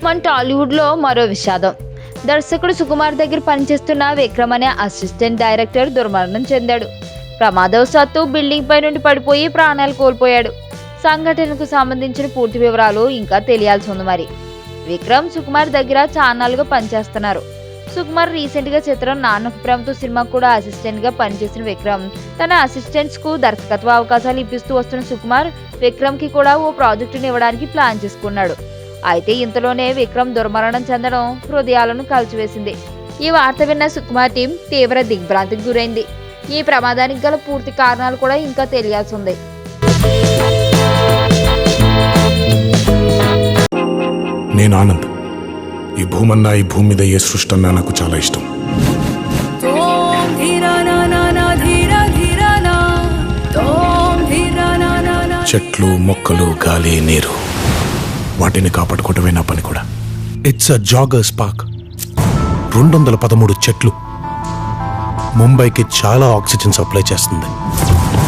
మన టాలీవుడ్లో మరో విషాదం. దర్శకుడు సుకుమార్ దగ్గర పనిచేస్తున్న విక్రమ్ అనే అసిస్టెంట్ డైరెక్టర్ దుర్మరణం చెందాడు. ప్రమాదవశాత్తు బిల్డింగ్ పై నుండి పడిపోయి ప్రాణాలు కోల్పోయాడు. సంఘటనకు సంబంధించిన పూర్తి వివరాలు ఇంకా తెలియాల్సి ఉంది. మరి విక్రమ్ సుకుమార్ దగ్గర చాన్నాళ్ళుగా పనిచేస్తున్నారు. సుకుమార్ రీసెంట్ గా చిత్రం నాన్నకు ప్రేమతో సినిమా కూడా అసిస్టెంట్ గా పనిచేసిన విక్రమ్ తన అసిస్టెంట్స్ కు దర్శకత్వ అవకాశాలు ఇప్పిస్తూ వస్తున్న సుకుమార్ విక్రమ్ కి కూడా ఓ ప్రాజెక్టును ఇవ్వడానికి ప్లాన్ చేసుకున్నాడు. అయితే ఇంతలోనే విక్రమ్ దుర్మరణం చెందడం హృదయాలను కలిచివేసింది. ఈ వార్త విన్న సుకుమార్ టీం తీవ్ర దిగ్భ్రాంతికి గురైంది. ఈ ప్రమాదానికి గల పూర్తి కారణాలు కూడా ఇంకా తెలియాల్సి ఉంది. నేను ఆనంద్. ఈ భూమన్నా, ఈ భూమి మీద ఏ సృష్టి అన్నా నాకు చాలా ఇష్టం. చెట్లు, మొక్కలు, గాలి, నీరు, వాటిని కాపాడుకోవటమే నా పని కూడా. It's a joggers park. 213 చెట్లు ముంబైకి చాలా ఆక్సిజన్ సప్లై చేస్తుంది.